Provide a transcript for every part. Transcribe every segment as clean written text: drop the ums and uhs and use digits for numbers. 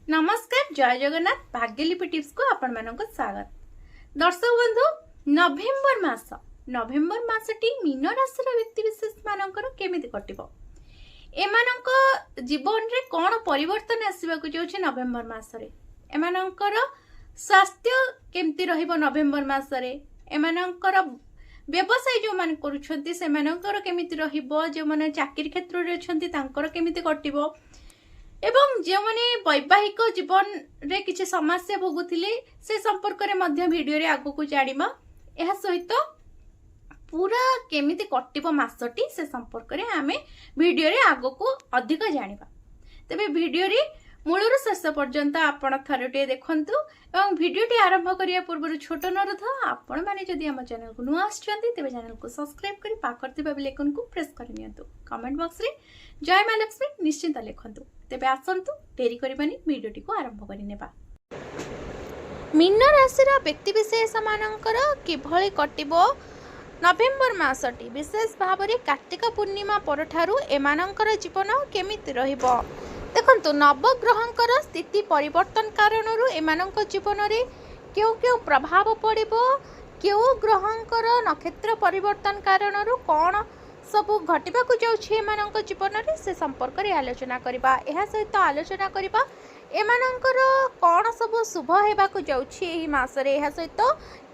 नमस्कार जय जगन्नाथ भाग्यलिपि टिप्स को आपण मानक स्वागत। दर्शक बंधु नवेम्बर मासटी मीन राशि व्यक्ति विशेष मानकर केमिति कटिबो एमानक जीवन रे कोन परिवर्तन आसीबा को जाउछि नवेम्बर मासरे एमानकर स्वास्थ्य केमिति रहिबो नवेम्बर मासरे एमानकर व्यवसाय जो मान करूछंती से मानकर केमिति रहिबो जो माने चाकरी क्षेत्र रे अछंती तांकर केमिति कटिबो एवं जो मैंने वैवाहिक जीवन रे किसी समस्या भोगुले से संपर्क में मध्य वीडियो रे आगो को जानिबा एहा सहित पूरा केमिति कटिबो मासटी से संपर्क में आमे वीडियो रे आगो को अधिक जानिबा। तबे वीडियो रे मूलर शेष पर्यंत आपण थरटे देखंतु एवं वीडियोटी आरंभ करिया पूर्व छोट अनुरोध आपण माने जदि हम चैनल को नुआ आछंती तेबे चैनल को सब्सक्राइब करी पाकर थिबा बेल आइकन को प्रेस कर नियंतु। कमेंट बॉक्स रे जय मां लक्ष्मी निश्चिंत लिखंतु। तेबे आसंतु देरी करबानी वीडियोटी को आरंभ करि नेबा। मीन राशि व्यक्ति विशेष मानकर किभଳି कटिबो नवेम्बर मासटी विशेष भाव में कार्तिक पूर्णिमा परठारु एमानकर जीवन केमिति रहिबो देखंतु नवग्रहंकर स्थिति परिवर्तन कारणरू एमानक जीवन रे क्यों क्यों प्रभाव पड़िबो क्यों ग्रहंकर नक्षत्र परिवर्तन कारणरू कौन सब घटिबा को जाउछि एमानक जीवन रे से संपर्क रे आलोचना करबा। एहा सहित आलोचना करबा एमानकर कौन सब शुभ हेबा को जाउछि एही मास रे एहा सहित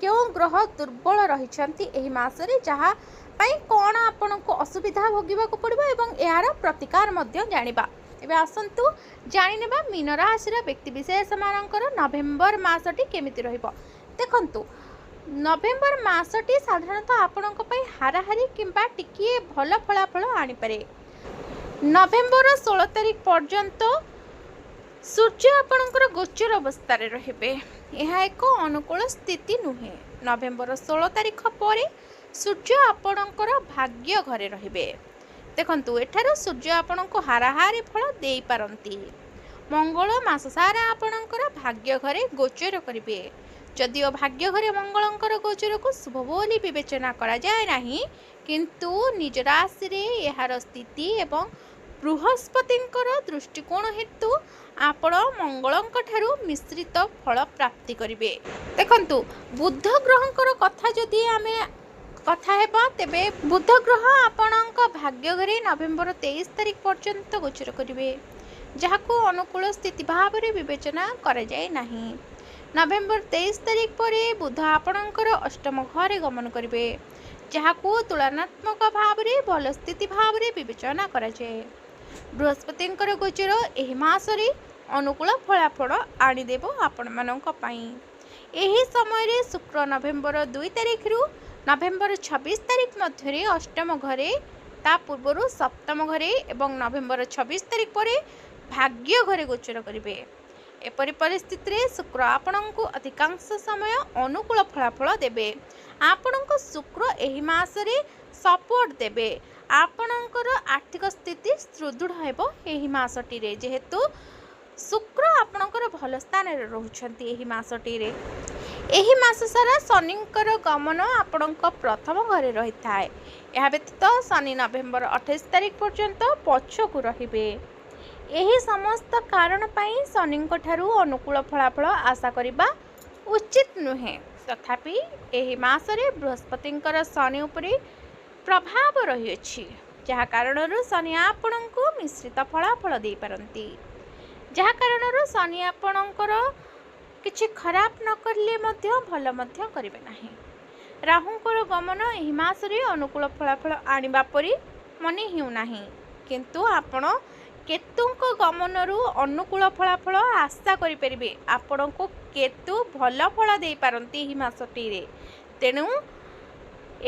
क्यों ग्रह दुर्बल रहिछंती एही मास रे जहा पई कौन आपनको असुविधा भोगिबा को पड़िबो एवं एहार प्रतिकार मध्य जानिबा। एबे आसंतु जानि नेबा मीन राशि व्यक्ति विशेष मानकर नवेम्बर मासटी केमिति रहिबो। देखंतु नवेम्बर मासटी साधारणतः आपणक पई हाराहारी किंबा टिकिए भल फलाफल आनी पारे। नवेम्बर 16 तारिख पर्यंत सूर्य आपणकर गोचर अवस्था रे रहिबे एहा एक अनुकूल स्थिति नुहे। नवेम्बर 16 तारिख परे सूर्य आपणकर भाग्य घरे रहिबे। देखंतु एठार सूर्य आपणको हाराहारी फल देई पारंती। मंगल मास सारा आपणकर भाग्य घरे गोचर करिवे। जदिओ भाग्य घरे मंगलंकर गोचर को शुभ बोली विवेचना करा जाए नाही किंतु निज राशि रे एहार स्थिति एवं बृहस्पतिंकर दृष्टिकोण हेतु आपण मंगलंक ठारू मिश्रित फल प्राप्ति करिवे। देखंतु बुध ग्रहंकर कथा जदि आमे कथा हेबा तेबे बुध ग्रह आपणक भाग्य घरे नवेम्बर 23 तारिख पर्यंत गोचर करिवे जहाको अनुकूल स्थिति भाव रे विवेचना करा जाए नाही। नवेम्बर 23 तारिख परे बुध आपणकर अष्टम घरे गमन करिवे जहाको तुलनात्मक भाव रे भल स्थिति भाव रे विवेचना करा जाए। बृहस्पतिंकर गोचर एही मास रे अनुकूल फलाफल आनी देबो आपण मानक पई। एही समय रे शुक्र नवेम्बर 2 तारिख रु नवेम्बर 26 तारिख मध्य अष्टम घरे ता पूर्व सप्तम घरे एवं नवेम्बर 26 तारिख पर भाग्य घरे गोचर करिवे। एपरि परिस्थिति रे शुक्र आपणको अधिकांश समय अनुकूल फलाफल देबे। आपणको शुक्र एही मास रे सपोर्ट देबे। आपणकर आर्थिक स्थिति सुदृढ़ हेबो एही मासटी रे जेहेतु शुक्र आपणकर भल स्थान रे रहउछंती एही मासटी रे। एही मास सारा शनिंकर गमन आपणक प्रथम घरे रही थाए। यह व्यतीत शनि नवेम्बर 28 तारिख पर्यंत पछकु रहिबे। एही समस्त कारण पई शनिंक ठारू अनुकूल फलाफल आशा करिबा उचित नुहे। तथापि एही मास रे बृहस्पतिंकर शनि उपरे प्रभाव रही अछि जहा कारणरू शनि आपणको मिश्रित फलाफल दे पारंती जहा कारणरू शनि आपणकर किछि खराब न करले मध्य भल मध्य करिवे नाही। राहुंकर गमन एही मास रे अनुकूल फलाफल आनिबा परि मने हिउ नाही किंतु आपण केतुंक गमनरू अनुकूल फलाफल आशा करि परिबे। आपणको केतु भल फल दे पारंती एही मासटी रे। तेनु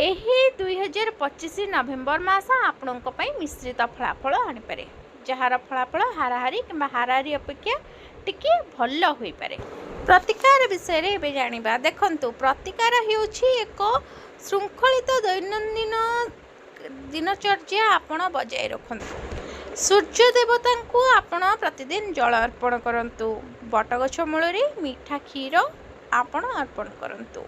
एही 2025 नवेम्बर मास आपणक पई मिश्रित फलाफल आनि पारे जहार फलाफल हाराहारी किंबा हाराहारी अपेक्षा टिके भल होई पारे। प्रतिकार विषय रे बे जानिबा। देखंतु प्रतिकार हेउछि एक श्रृंखलित दैनंदिन दिनचर्या आपण बजाय रखंतु। सूर्य देवता को आपण प्रतिदिन जल अर्पण करंतु। बटगछ मूल रे मीठा क्षीर आपण अर्पण करंतु।